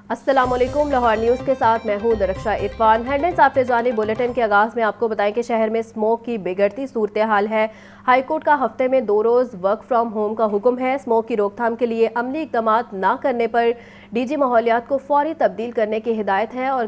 अस्सलामुअलैकुम। लाहौर न्यूज़ के साथ मैं हूं दरख्शा इरफान। हेडलाइंस आपने जाने। बुलेटिन के आगाज़ में आपको बताएं कि शहर में स्मोक की बिगड़ती सूरत हाल है। हाई कोर्ट का हफ्ते में 2 रोज़ वर्क फ्राम होम का हुक्म है। स्मोक की रोकथाम के लिए अमली इक़दामात न करने पर डीजी माहौलियात को फौरी तब्दील करने की हिदायत है और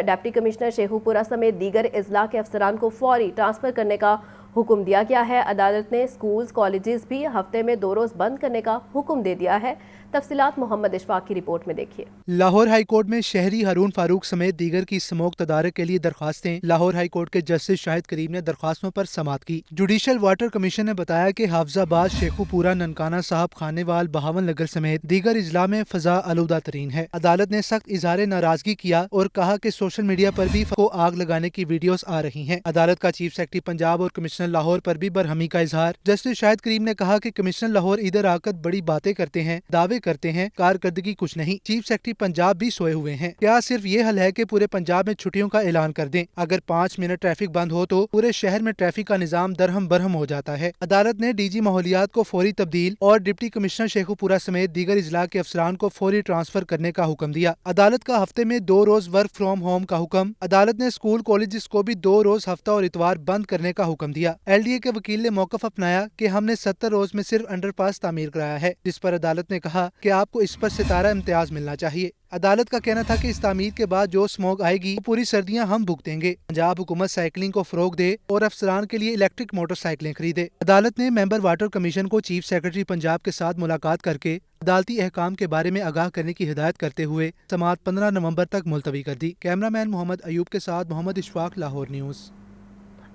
डिप्टी कमिश्नर शेखुपुरा समेत दीगर अजला के अफसरान को फौरी ट्रांसफ़र करने का हुक्म दिया गया है। अदालत ने स्कूल्स कॉलेजेस भी हफ्ते में 2 रोज़ बंद करने का हुक्म दे दिया है। तफसीलात मोहम्मद इशफाक की रिपोर्ट में देखिए। लाहौर हाई कोर्ट में शहरी हरून फारूक समेत दीगर की स्मोक तदारक के लिए दरखास्तें। लाहौर हाई कोर्ट के जस्टिस शाहिद करीम ने दरखास्तों पर समाअत की। जुडिशल वाटर कमीशन ने बताया कि हाफजाबाद, शेखुपुरा, ननकाना साहब, खानेवाल, बहावन नगर समेत दीगर इजला में फजा आलूदा तरीन है। अदालत ने सख्त इजहार नाराजगी किया और कहा कि सोशल मीडिया पर भी को आग लगाने की वीडियोस आ रही हैं। अदालत का चीफ सेक्रेटरी पंजाब और कमिश्नर लाहौर पर भी बरहमी का इजहार। जस्टिस शाहिद करीम ने कहा कि कमिश्नर लाहौर इधर आकर बड़ी बातें करते हैं, दावे करते हैं, कारकर्दगी कुछ नहीं। चीफ सेक्रेटरी पंजाब भी सोए हुए हैं। क्या सिर्फ ये हल है कि पूरे पंजाब में छुट्टियों का ऐलान कर दें? अगर 5 मिनट ट्रैफिक बंद हो तो पूरे शहर में ट्रैफिक का निजाम दरहम बरहम हो जाता है। अदालत ने डीजी माहौलियात को फौरी तब्दील और डिप्टी कमिश्नर शेखुपुरा समेत दीगर इजला के अफसरान को फौरी ट्रांसफर करने का हुक्म दिया। अदालत का हफ्ते में 2 रोज वर्क फ्रॉम होम का हुक्म। अदालत ने स्कूल कॉलेज को भी 2 रोज हफ्ता और इतवार बंद करने का हुक्म दिया। LDA के वकील ने मौकफ अपनाया कि हमने 70 रोज में सिर्फ अंडरपास तामीर कराया है, जिस पर अदालत ने कहा कि आपको इस पर सितारा इम्तियाज मिलना चाहिए। अदालत का कहना था कि इस तामीर के बाद जो स्मोक आएगी वो पूरी सर्दियां हम भुगतेंगे। पंजाब हुकूमत साइकिलिंग को फरोग दे और अफसरान के लिए इलेक्ट्रिक मोटरसाइकिलें खरीदे। अदालत ने मेंबर वाटर कमीशन को चीफ सेक्रेटरी पंजाब के साथ मुलाकात करके अदालती अहकाम के बारे में आगाह करने की हिदायत करते हुए समाअत 15 नवंबर तक मुलतवी कर दी। कैमरामैन मोहम्मद अयूब के साथ मोहम्मद इशफाक, लाहौर न्यूज़।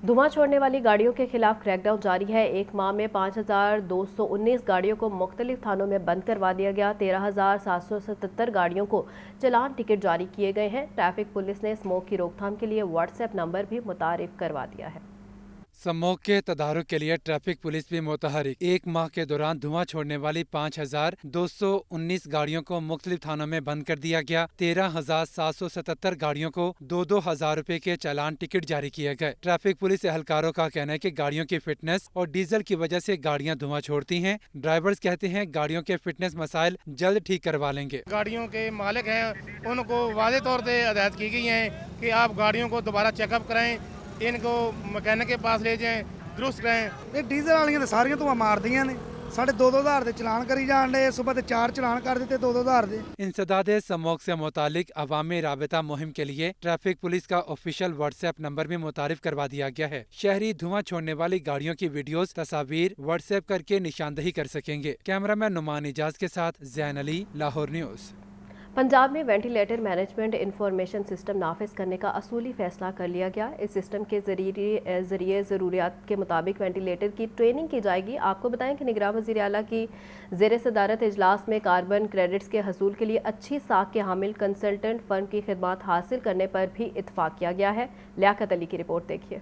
धुआं छोड़ने वाली गाड़ियों के खिलाफ क्रैकडाउन जारी है। एक माह में 5,219 गाड़ियों को मुख्तलिफ थानों में बंद करवा दिया गया। 13,777 गाड़ियों को चलान टिकट जारी किए गए हैं। ट्रैफिक पुलिस ने स्मोक की रोकथाम के लिए व्हाट्सएप नंबर भी मुतारिफ करवा दिया है। स्मोक के तदारुक के लिए ट्रैफिक पुलिस भी मुतहरिक। एक माह के दौरान धुआं छोड़ने वाली 5,219 गाड़ियों को मुख्तलिफ थानों में बंद कर दिया गया। 13,777 गाड़ियों को 2,000 रुपए के चालान टिकट जारी किए गए। ट्रैफिक पुलिस एहलकारों का कहना है कि गाड़ियों की फिटनेस और डीजल की वजह से गाड़ियां धुआं छोड़ती हैं। ड्राइवर्स कहते हैं गाड़ियों के फिटनेस मसाइल जल्द ठीक करवा लेंगे। गाड़ियों के मालिक हैं उनको वाज़े तौर पर हदायत की गई है कि आप गाड़ियों को दोबारा चेकअप कराएं, इनको मैकेनिक के पास ले जाएं, दुरुस्त करें। ये डीजल वालियां तो सारियां धुआं मारदियां ने। साढ़े 2-2 हज़ार के चलान करी जान डे। सुबह 4 चलान कर देते 2-2 हज़ार दे। इंसदाद स्मोक से मुतालिक अवामी राबता मुहिम के लिए ट्रैफिक पुलिस का ऑफिशियल व्हाट्सएप नंबर भी मुतारिफ करवा दिया गया है। शहरी धुआं छोड़ने वाली गाड़ियों की वीडियोस, तस्वीर व्हाट्सएप करके निशानदही कर सकेंगे। कैमरामैन नुमान इजाज के साथ जैन अली, लाहौर न्यूज़। पंजाब में वेंटिलेटर मैनेजमेंट इंफॉर्मेशन सिस्टम नाफिज करने का असूली फैसला कर लिया गया। इस सिस्टम के जरिए ज़रूरियात के मुताबिक वेंटिलेटर की ट्रेनिंग की जाएगी। आपको बताएं कि निगरान वज़ीर आला की ज़ेर सदारत इजलास में कार्बन क्रेडिट्स के हसूल के लिए अच्छी साख के हामिल कंसल्टेंट फर्म की खिदमात हासिल करने पर भी इत्तफाक किया गया है। लियाकत अली की रिपोर्ट देखिए।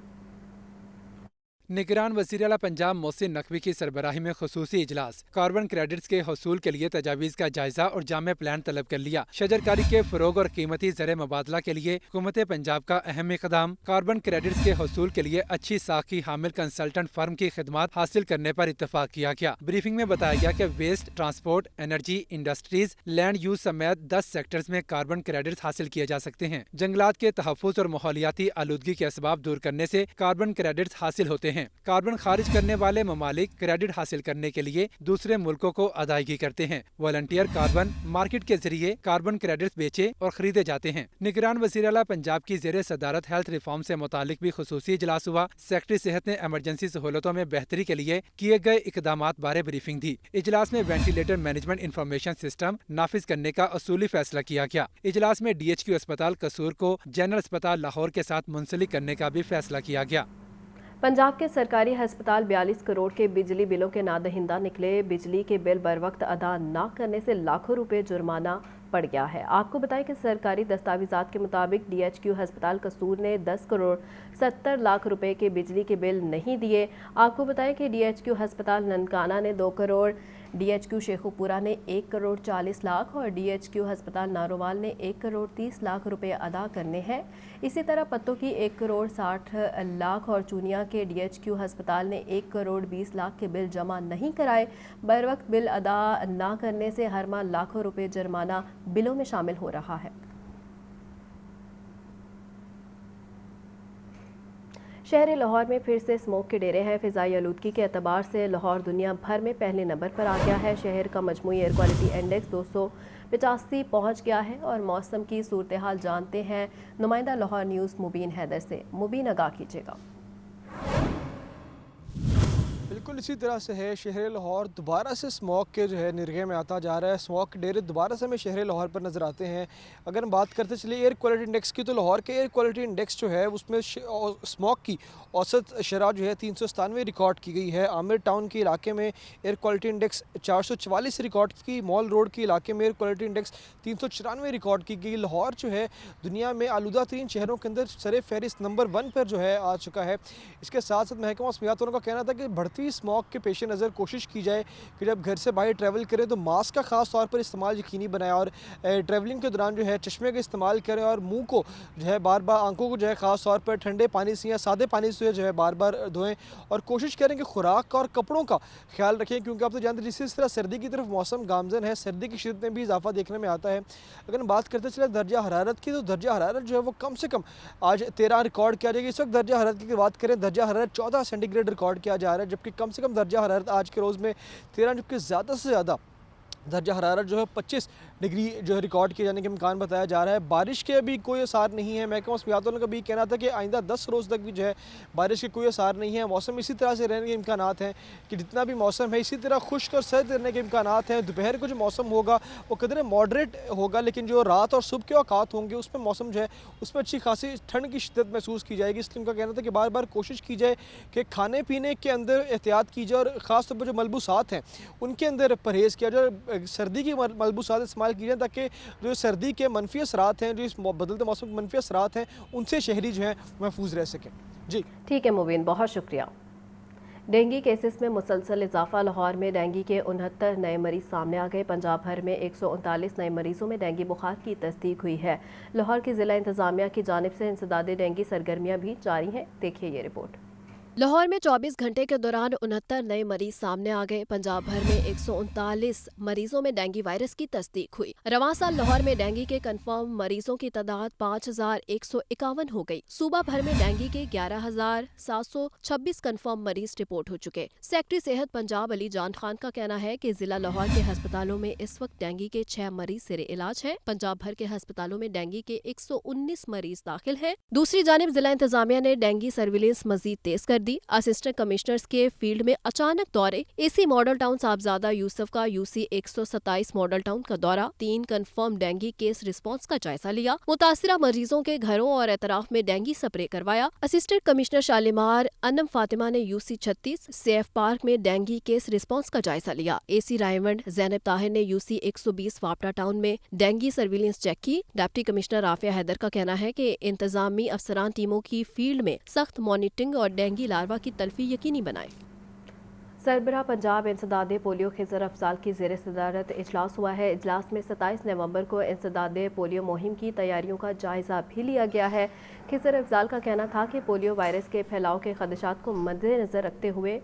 निगरान वज़ीर आला पंजाब मोहसिन नकवी की सरबराही में खुसूसी इजलास। कार्बन क्रेडिट्स के हसूल के लिए तजावीज़ का जायजा और जामे प्लान तलब कर लिया। शजरकारी के फरोग और कीमती ज़र मुबादला के लिए हुकूमत पंजाब का अहम इक़दाम। कार्बन क्रेडिट्स के हसूल के लिए अच्छी साख की हामिल कंसल्टेंट फर्म की खिदमात हासिल करने पर इत्तफाक किया गया। ब्रीफिंग में बताया गया कि waste, transport, energy, industries, land use समेत 10 सेक्टर्स में कार्बन क्रेडिट्स हासिल किए जा सकते हैं। जंगलात के तहफ़्फ़ुज़ और माहौलियाती आलूदगी के असबाब दूर करने से कार्बन क्रेडिट्स हासिल होते हैं। कार्बन खारिज करने वाले ममालिक क्रेडिट हासिल करने के लिए दूसरे मुल्कों को अदायगी करते हैं। वॉलंटियर कार्बन मार्केट के जरिए कार्बन क्रेडिट्स बेचे और खरीदे जाते हैं। निगरान वज़ीर आला पंजाब की ज़ेर सदारत हेल्थ रिफॉर्म से मुतालिक भी खुसूसी इजलास हुआ। सेक्रेटरी सेहत ने एमरजेंसी सहूलतों में बेहतरी के लिए किए गए इकदामात बारे ब्रीफिंग दी। इजलास में वेंटिलेटर मैनेजमेंट इंफॉर्मेशन सिस्टम नाफिज करने का असूली फैसला किया गया। इजलास में DHQ अस्पताल कसूर को जनरल अस्पताल लाहौर के साथ मुंसलिक करने का भी फैसला किया गया। पंजाब के सरकारी हस्पताल 42 करोड़ के बिजली बिलों के नादहिंदा निकले। बिजली के बिल बर वक्त अदा न करने से लाखों रुपए जुर्माना पड़ गया है। आपको बताएं कि सरकारी दस्तावेजात के मुताबिक DHQ हस्पताल कसूर ने 10 करोड़ 70 लाख रुपए के बिजली के बिल नहीं दिए। आपको बताएं कि DHQ हस्पताल ननकाना ने 2 करोड़ DHQ शेखुपुरा ने 1 करोड़ 40 लाख और DHQ अस्पताल नारोवाल ने 1 करोड़ 30 लाख रुपए अदा करने हैं। इसी तरह पत्तों की 1 करोड़ 60 लाख और चूनिया के DHQ अस्पताल ने 1 करोड़ 20 लाख के बिल जमा नहीं कराए। बर वक्त बिल अदा न करने से हर माह लाखों रुपए जुर्माना बिलों में शामिल हो रहा है। शहर लाहौर में फिर से स्मोक के डेरे हैं। फ़िज़ाई आलूदगी के एतबार से लाहौर दुनिया भर में पहले नंबर पर आ गया है। शहर का मजमूई एयर क्वालिटी इंडेक्स 285 पहुंच गया है। और मौसम की सूरत हाल जानते हैं नुमाइंदा लाहौर न्यूज़ मुबीन हैदर से। मुबीन आगाह कीजिएगा। बिल्कुल इसी तरह से है, शहर लाहौर दोबारा से स्मॉग के निरगे में आता जा रहा है। स्मॉग के डेरे दोबारा से हमें शहर लाहौर पर नज़र आते हैं। अगर हम बात करते चलिए एयर क्वालिटी इंडेक्स की, तो लाहौर के एयर क्वालिटी इंडेक्स जो है उसमें स्मॉग की औसत शरह जो है 397 रिकॉर्ड की गई है। आमिर टाउन के इलाके में एयर क्वालिटी इंडेक्स 444 रिकॉर्ड की। मॉल रोड के इलाके में एयर क्वालिटी इंडेक्स 394 रिकॉर्ड की गई। लाहौर जो है दुनिया में आलूदा तरीन शहरों के अंदर सरे फहरिस्त नंबर 1 पर जो है आ चुका है। इसके साथ साथ महकमा मौसमियात का कहना था कि बढ़ती स्मॉग के पेश नज़र कोशिश की जाए कि जब घर से बाहर ट्रैवल करें तो मास्क का ख़ास तौर पर इस्तेमाल यकीनी बनाएं और ट्रैवलिंग के दौरान जो है चश्मे का इस्तेमाल करें और मुंह को जो है बार बार, आंखों को जो है ख़ास तौर पर ठंडे पानी से या सादे पानी से जो है बार बार धोएं और कोशिश करें कि खुराक और कपड़ों का ख्याल रखें, क्योंकि आप तो जानते हैं जिस तरह सर्दी की तरफ मौसम गामजन है, सर्दी की शिद्दत में भी इजाफा देखने में आता है। अगर हम बात करते चले दर्जा हरारत की, तो दर्जा हरारत जो है वो कम से कम आज 13 रिकॉर्ड किया जाएगा। इस वक्त दर्जा हरारत की बात करें, दर्जा हरारत 14 सेंटीग्रेड रिकॉर्ड किया जा रहा है, जबकि कम से कम दर्जा हरारत आज के रोज़ में 13, जबकि ज़्यादा से ज़्यादा दर्जा हरारत जो है 25 डिग्री जो है रिकॉर्ड किए जाने के इम्कान बताया जा रहा है। बारिश के अभी कोई आसार नहीं है। महकमा मौसमियात का भी कहना था कि आइंदा 10 रोज़ तक भी जो है बारिश के कोई आसार नहीं है। मौसम इसी तरह से रहने के इम्कान हैं कि जितना भी मौसम है इसी तरह खुश्क और सर्द रहने के इम्कान हैं। दोपहर को जो मौसम होगा वो कदर मॉडरेट होगा, लेकिन जो रात और सुबह के औकात होंगे उसमें मौसम जो है उसमें अच्छी खासी ठंड की शिद्दत महसूस की जाएगी। इसलिए उनका कहना था कि बार बार कोशिश की जाए कि खाने पीने के अंदर एहतियात की जाए और ख़ास तौर पर जो मलबूसात हैं उनके अंदर परहेज़ किया जाए, सर्दी की मलबूसात इस्तेमाल की जाए, ताकि जो सर्दी के मनफी असरात हैं, जो इस बदलते मौसम के मनफी असरात हैं, उनसे शहरी जो हैं महफूज रह सकें। जी ठीक है मुबीन, बहुत शुक्रिया। डेंगू केसेस में मुसलसल इजाफा। लाहौर में डेंगू के 69 नए मरीज सामने आ गए। पंजाब भर में 139 नए मरीजों में डेंगू बुखार की तस्दीक हुई है। लाहौर की ज़िला इंतज़ामिया की जानिब से इंसदादे डेंगू सरगर्मियाँ भी जारी हैं। देखिए ये रिपोर्ट। लाहौर में 24 घंटे के दौरान 69 नए मरीज सामने आ गए। पंजाब भर में 139 मरीजों में डेंगू वायरस की तस्दीक हुई। रवां साल लाहौर में डेंगू के कंफर्म मरीजों की तादाद 5151 हो गई। सूबा भर में डेंगू के 11,726 कंफर्म मरीज रिपोर्ट हो चुके। सेक्रेटरी सेहत पंजाब अली जान खान का कहना है कि जिला लाहौर के अस्पतालों में इस वक्त डेंगू के 6 मरीज सिरे इलाज हैं। पंजाब भर के अस्पतालों में डेंगू के 119 मरीज दाखिल हैं। दूसरी जानिब जिला इंतजामिया ने डेंगू सर्विलेंस मजीद तेज कर दी। असिस्टेंट कमिश्नर्स के फील्ड में अचानक दौरे। एसी मॉडल टाउन साहबजादा यूसुफ का UC 127 मॉडल टाउन का दौरा। 3 कंफर्म डेंगू केस रिस्पांस का जायजा लिया। मुतासिरा मरीजों के घरों और एतराफ में डेंगू स्प्रे करवाया। असिस्टेंट कमिश्नर शालीमार अनम फातिमा ने UC 36 सेफ पार्क में डेंगू केस रिस्पांस का जायजा लिया। AC रायवंड जैनब ताहिर ने UC 120 वापड़ा टाउन में डेंगू सर्विलेंस चेक की। डिप्टी कमिश्नर राफिया हैदर का कहना है कि इंतजामी अफसरान टीमों की फील्ड में सख्त मॉनिटरिंग और डेंगू लार्वा की तल्फी यकीनी बनाए। सरबराह पंजाब इंसदादे पोलियो खिज़र अफजाल की ज़ेर सदारत इजलास हुआ है। इजलास में 27 नवंबर को इंसदादे पोलियो मुहिम की तैयारियों का जायजा भी लिया गया है। खिज़र अफजाल का कहना था कि पोलियो वायरस के फैलाव के खदशात को मद्देनज़र रखते हुए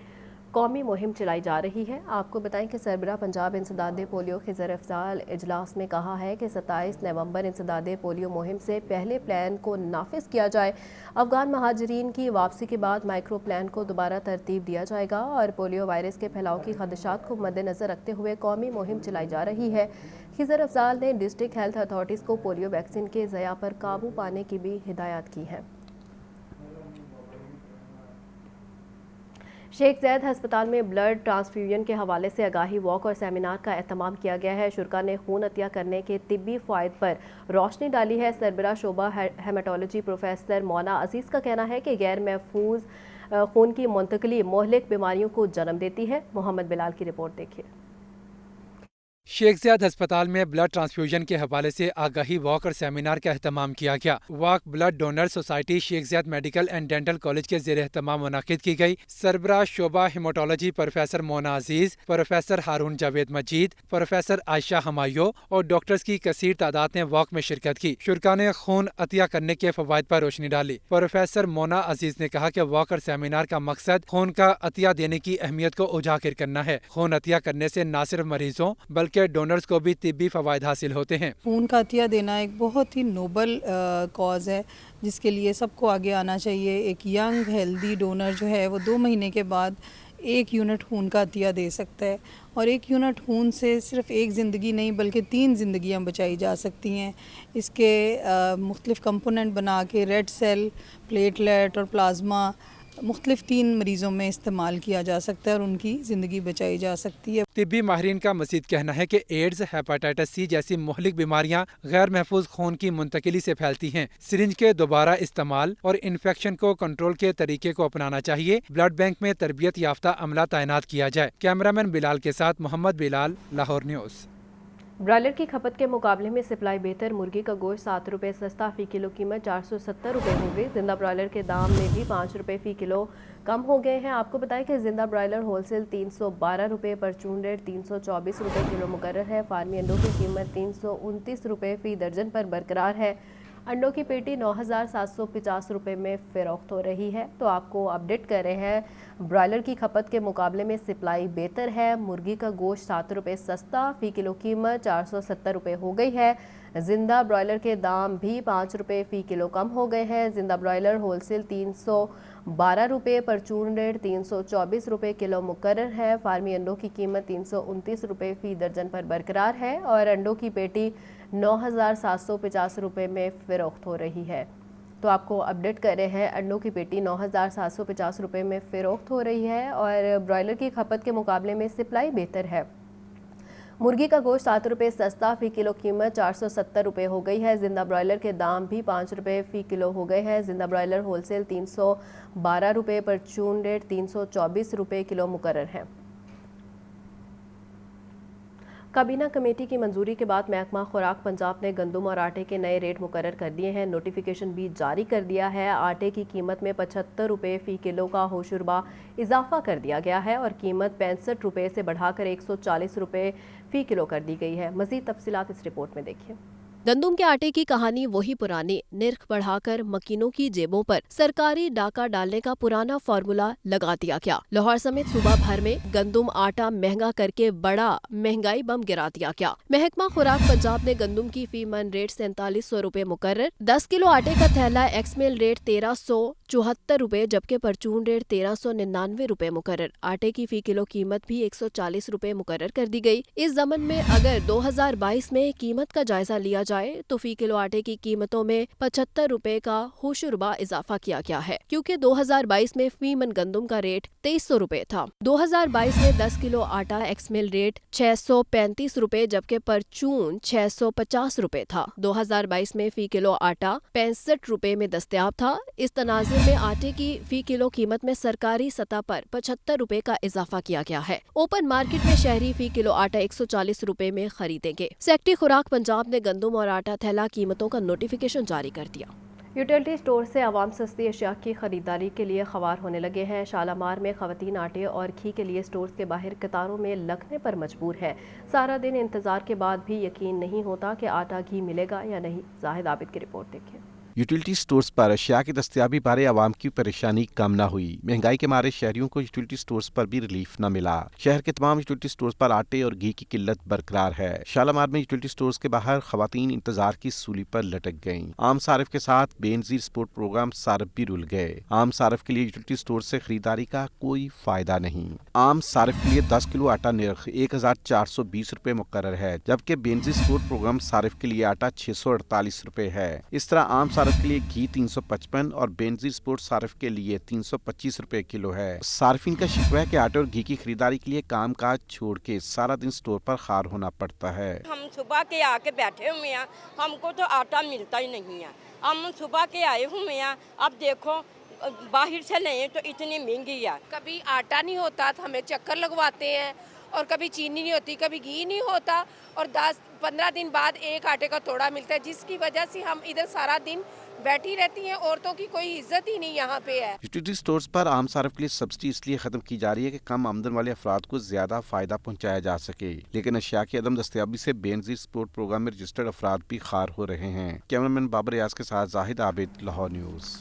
कौमी मुहिम चलाई जा रही है। आपको बताएं कि सरबराह पंजाब इंसदादे पोलियो खिज़र अफजाल इजलास में कहा है कि 27 नवंबर इंसदादे पोलियो मुहिम से पहले प्लान को नाफिज किया जाए। अफगान महाजरीन की वापसी के बाद माइक्रो प्लान को दोबारा तरतीब दिया जाएगा और पोलियो वायरस के फैलाव की खदशात को मद्देनज़र रखते हुए कौमी मुहिम चलाई जा रही है। खिज़र अफजाल ने डिस्ट्रिक्ट हेल्थ अथॉरिटीज़ को पोलियो वैक्सीन के ज़या पर काबू पाने की भी हिदायत की है। शेख ज़ैद अस्पताल में ब्लड ट्रांसफ्यूजन के हवाले से आगाही वॉक और सेमिनार का एहतमाम किया गया है। शुरा ने खून अतिया करने के तिब्बी फ़वाइद पर रोशनी डाली है। सरबराह शोबा हेमाटोलॉजी प्रोफेसर मौना अजीज़ का कहना है कि गैर महफूज खून की मुंतकली मोहलिक बीमारियों को जन्म देती है। मोहम्मद बिलाल की रिपोर्ट देखिए। शेख ज़ियाद अस्पताल में ब्लड ट्रांसफ्यूजन के हवाले से आगाही वॉक और सेमिनार का एहतमाम किया गया। Walk blood donor society Sheikh Zayed medical and dental college के ज़ेर एहतमाम मुनाकिद की गई। सरबराह शोबा haematology professor Mona Aziz, professor Haroon Javed Majeed, professor Ayesha Humayun और डॉक्टर्स की कसीर तादाद ने वॉक में शिरकत की। शुरका ने खून अतिया करने के फवाइद पर रोशनी डाली। प्रोफेसर मोना अजीज ने कहा कि वॉक और सेमिनार का मकसद खून का अतिया देने की अहमियत को उजागर करना है। खून अतिया करने से न सिर्फ मरीजों बल्कि डोनर्स को भी तिब्बी फवायद हासिल होते हैं। खून का अतिया देना एक बहुत ही नोबल कॉज है जिसके लिए सबको आगे आना चाहिए। एक यंग हेल्दी डोनर जो है वो 2 महीने के बाद 1 यूनिट खून का अतिया दे सकता है और 1 यूनिट खून से सिर्फ एक ज़िंदगी नहीं बल्कि 3 ज़िंदगियाँ बचाई जा सकती हैं। इसके मुख्तलिफ़ कंपोनेंट बना के रेड सेल, प्लेटलेट और प्लाज्मा मुख्तलिफ 3 मरीज़ों में इस्तेमाल किया जा सकता है और उनकी ज़िंदगी बचाई जा सकती है। तिब्बी माहिरीन का मज़ीद कहना है कि एड्स, हेपेटाइटिस सी जैसी मुहलिक बीमारियां गैर महफूज खून की मुंतकिली से फैलती हैं। सिरिंज के दोबारा इस्तेमाल और इन्फेक्शन को कंट्रोल के तरीके को अपनाना चाहिए। ब्लड बैंक में तरबियत याफ्ता अमला तैनात किया जाए। कैमरामैन बिलाल के साथ मोहम्मद बिलाल, लाहौर न्यूज़। ब्रॉयलर की खपत के मुकाबले में सप्लाई बेहतर। मुर्गी का गोश्त 7 रुपये सस्ता, फ़ी किलो कीमत 470 रुपये हो गई। जिंदा ब्रॉयलर के दाम में भी 5 रुपये फ़ी किलो कम हो गए हैं। आपको बताएं कि जिंदा ब्रॉयलर होलसेल 312 रुपये, परचून रेट 324 रुपये किलो मुकर्रर है। फार्मी अंडों की कीमत 329 रुपये फ़ी दर्जन पर बरकरार है। अंडों की पेटी 9,750 रुपये में फ़रोख्त हो रही है। तो आपको अपडेट कर रहे हैं, ब्रॉयलर की खपत के मुकाबले में सप्लाई बेहतर है। मुर्गी का गोश्त 7 रुपये सस्ता, फ़ी किलो कीमत 470 रुपये हो गई है। जिंदा ब्रॉयलर के दाम भी 5 रुपये फ़ी किलो कम हो गए हैं। जिंदा ब्रॉयलर होलसेल 312 रुपये, परचून रेट 324 रुपये किलो मुकर्रर है। फार्मी अंडों की कीमत 329 रुपये फ़ी दर्जन पर बरकरार है और अंडों की पेटी 9,750 रुपये में फ़रोख्त हो रही है। तो आपको अपडेट कर रहे हैं, अंडों की पेटी 9,750 रुपये में फ़रोख्त हो रही है और ब्रॉयलर की खपत के मुकाबले में सप्लाई बेहतर है। मुर्गी का गोश्त 7 रुपये सस्ता, फ़ी किलो कीमत 470 रुपये हो गई है। जिंदा ब्रॉयलर के दाम भी 5 रुपये फ़ी किलो हो गए हैं। जिंदा ब्रॉयलर होलसेल 312 रुपये, परचून रेट 324 रुपये किलो मुकर्रर है। काबीना कमेटी की मंजूरी के बाद महकमा खुराक पंजाब ने गंदम और आटे के नए रेट मुकर्रर कर दिए हैं। नोटिफिकेशन भी जारी कर दिया है। आटे की कीमत में 75 रुपये फ़ी किलो का होशुरबा इजाफा कर दिया गया है और कीमत 65 रुपये से बढ़ाकर 140 रुपये फ़ी किलो कर दी गई है। मज़ीद तफसीलात इस रिपोर्ट में देखिए। गंदम के आटे की कहानी वही पुरानी, निर्ख बढ़ाकर मकीनों की जेबों पर सरकारी डाका डालने का पुराना फार्मूला लगा दिया गया। लाहौर समेत सूबा भर में गंदम आटा महंगा करके बड़ा महंगाई बम गिरा दिया गया। महकमा खुराक पंजाब ने गंदम की फी मन रेट 4700 रुपये मुकर्रर, 10 किलो आटे का थैला एक्समेल रेट 1374 रुपये जबकि परचून रेट 1399 रुपये मुकर्रर। आटे की फी किलो कीमत भी 140 रुपये मुकर्रर कर दी गई। इस ज़मन में अगर 2022 में कीमत का जायजा लिया जाए तो फी किलो आटे की कीमतों में 75 रुपए का होशुरबा इजाफा किया गया है, क्योंकि 2022 में फी मन गंदम का रेट 2300 रुपए था। 2022 में 10 किलो आटा एक्समिल रेट 635 रुपए जबकि परचून 650 रुपए था। 2022 में फी किलो आटा 65 रुपए में दस्तयाब था। इस तनाजुर में आटे की फी किलो कीमत में सरकारी सतह पर 75 रुपए का इजाफा किया गया है। ओपन मार्केट में शहरी फी किलो आटा 140 रुपए में खरीदेंगे। सेक्रेटरी खुराक पंजाब ने गंदम और आटा थैला कीमतों का नोटिफिकेशन जारी कर दिया। यूटिलिटी स्टोर से आवाम सस्ती अशिया की खरीदारी के लिए ख्वार होने लगे हैं। शालामार में खवातीन आटे और घी के लिए स्टोर्स के बाहर कतारों में लगने पर मजबूर है। सारा दिन इंतजार के बाद भी यकीन नहीं होता कि आटा घी मिलेगा या नहीं। जाहिद आबिद की रिपोर्ट देखिए। यूटिलिटी स्टोर्स पर अशिया की दस्तयाबी बारे आवाम की परेशानी कम न हुई। महंगाई के मारे शहरियों को यूटिलिटी स्टोर्स पर भी रिलीफ न मिला। शहर के तमाम यूटिलिटी स्टोर्स पर आटे और घी की किल्लत बरकरार है। शालामार में यूटिलिटी स्टोर्स के बाहर खवातीन इंतजार की सूली पर लटक गयीं। आम सारिफ के साथ बेनजीर सपोर्ट प्रोग्राम सारिफ भी रुल गए। आम सारिफ के लिए यूटिलिटी स्टोर से खरीदारी का कोई फायदा नहीं। आम सारिफ के लिए 10 किलो आटा निर्ख 1420 रुपए मुकर्रर है जबकि बेनजीर सपोर्ट प्रोग्राम सारिफ के लिए आटा 648 रुपए है। इस तरह आम सारिफ के लिए घी 355 और बेनजीर स्पोर्ट सारिफ के लिए 325 रुपए किलो है। सारिफिन का शिकवा है कि आटे और घी की खरीदारी के लिए काम काज छोड़ के सारा दिन स्टोर पर खार होना पड़ता है। हम सुबह के आके बैठे हुए हैं, हमको तो आटा मिलता ही नहीं है। हम सुबह के आए हुए हैं, अब देखो बाहर से लें तो इतनी महंगी है। कभी आटा नहीं होता तो हमें चक्कर लगवाते हैं और कभी चीनी नहीं होती, कभी घी नहीं होता, और 10-15 दिन बाद एक आटे का तोड़ा मिलता है, जिसकी वजह से हम इधर सारा दिन बैठी रहती हैं। औरतों की कोई इज्जत ही नहीं यहाँ पे है। यूटिलिटी स्टोर्स पर आम सार्फ के लिए सब्सिडी इसलिए खत्म की जा रही है कि कम आमदन वाले अफराद को ज्यादा फायदा पहुंचाया जा सके, लेकिन अशिया की अदम दस्तयाबी से बेनजीर सपोर्ट प्रोग्राम में रजिस्टर्ड अफराद भी खार हो रहे हैं। कैमरामैन बाबर रियाज के साथ जाहिद आबिद, लाहौर न्यूज़।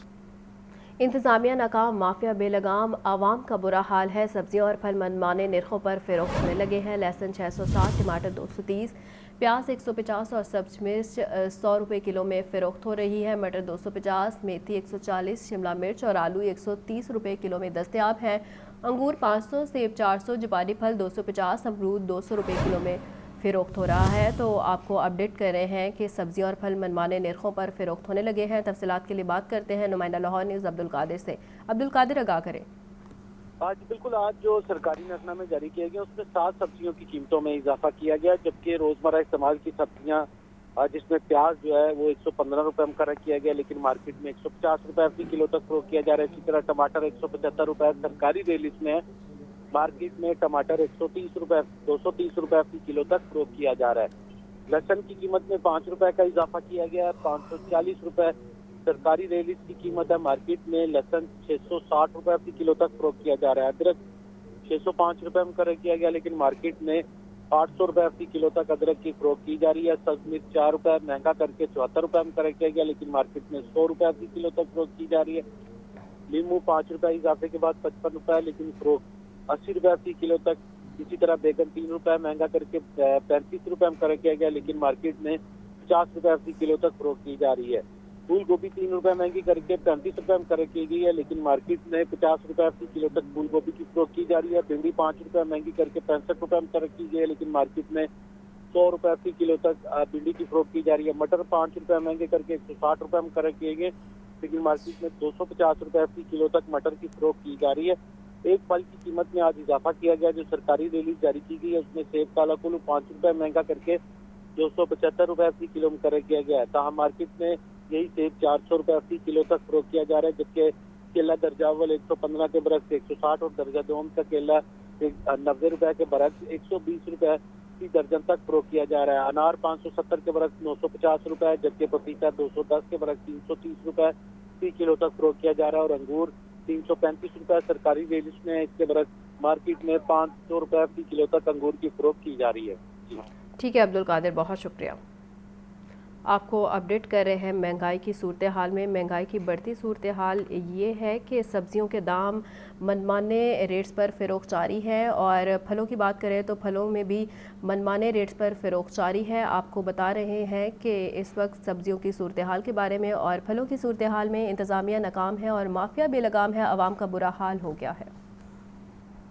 इंतजामिया नाकाम, माफिया बेलगाम, आवाम का बुरा हाल है। सब्जियां और फल मनमाने निर्खों पर फरोख्त होने लगे हैं। लहसुन 660, टमाटर 230, प्याज 150 और सब्ज मिर्च 100 रुपये किलो में फ़रोख्त हो रही है। मटर 250, मेथी 140, शिमला मिर्च और आलू 130 रुपये किलो में दस्तयाब हैं। अंगूर 500, सेब 400, जापानी फल 250, अमरूद 200 रुपये किलो में फ़रोख्त हो रहा है। तो आपको अपडेट कर रहे हैं कि सब्जियां और फल मनमाने निर्खों पर फ़रोख्त होने लगे हैं। तफसीलात के लिए बात करते हैं नुमाइंदा लाहौर न्यूज़ अब्दुल कादिर से। अब्दुल कादिर, आगाह करें। आज बिल्कुल, आज जो सरकारी नजरनामा जारी किया गया उसमें 7 सब्जियों की कीमतों में इजाफा किया गया, जबकि रोजमर्रा इस्तेमाल की सब्जियां जिसमें प्याज जो है वो 115 रुपये मुकर्रर किया गया, लेकिन मार्केट में 150 रुपये फी किलो तक फरोख्त किया जा रहा है। इसी तरह टमाटर 175 रुपये सरकारी रिलीज में है, मार्केट में टमाटर 130 रुपये 230 रुपये फी किलो तक फरोख्त किया जा रहा है। लहसुन की कीमत में 5 रुपये का इजाफा किया गया है, 540 रुपये सरकारी रिलीज की कीमत है। मार्केट में लहसुन 660 रुपये फी किलो तक फरोख्त किया जा रहा है। अदरक 605 रुपये मुकर्रर किया गया, लेकिन मार्केट में 800 रुपये फी किलो तक अदरक की फरोख्त की जा रही है। सब्ज मिर्च 4 रुपये महंगा करके 74 रुपये मुकर्रर किया गया, लेकिन मार्केट में 100 रुपये फी किलो तक फरोख्त की जा रही है। नींबू 5 रुपये इजाफे के बाद 55 रुपये, लेकिन फरोख्त 80 रुपये फी किलो तक। इसी तरह बैगन 3 रुपये महंगा करके 35 रुपये मुकर्रर किया गया, लेकिन मार्केट में 50 रुपये फी किलो तक फरोख्त की जा रही है। फूल गोभी 3 रुपये महंगी करके 35 रुपये मुकर्रर की गई है, लेकिन मार्केट में 50 रुपये फी किलो तक फूल गोभी की फरोख्त की जा रही है। भिंडी 5 रुपये महंगी करके 65 रुपये मुकर्रर की गई है, लेकिन मार्केट में 100 रुपये फी किलो तक भिंडी की फरोख्त की जा रही है। मटर 5 रुपये महंगे करके 160 रुपये मुकर्रर किए गए, लेकिन मार्केट में 250 रुपये फी किलो तक मटर की फरोख्त की जा रही है। एक फल की कीमत में आज इजाफा किया गया, जो सरकारी रिलीज जारी की गई है उसमें सेब काला कुल्लू 5 रुपये महंगा करके 275 रुपये फी किलो मुकर्रर किया गया है। ताहम मार्केट में यही सेब 400 रुपये फी किलो तक फरोख्त किया जा रहा है, जबकि केला दर्जा अव्वल 115 के बरक्स 160 और दर्जा दोम का केला 90 रुपये के बरक्स 120 रुपये फी दर्जन तक फरोख्त किया जा रहा है। अनार 570 के बरक्स 950 रुपये, जबकि पपीता 210 के बरक्स 330 रुपये फी किलो तक फरोख्त किया जा रहा है। और अंगूर 335 रुपये सरकारी रिलीज में है, इसके बरक्स मार्केट में 500 रुपये फी किलो तक अंगूर की फरोख्त की जा रही है। ठीक है अब्दुल कादिर, बहुत शुक्रिया। आपको अपडेट कर रहे हैं महंगाई की सूरत हाल में। महंगाई की बढ़ती सूरत हाल ये है कि सब्जियों के दाम मनमाने रेट्स पर फ़रोख्त जारी है, और फलों की बात करें तो फलों में भी मनमाने रेट्स पर फ़रोख्त जारी है। आपको बता रहे हैं कि इस वक्त सब्जियों की सूरत हाल के बारे में और फलों की सूरत हाल में इंतज़ामिया नाकाम है और माफिया बेलगाम है, आवाम का बुरा हाल हो गया है।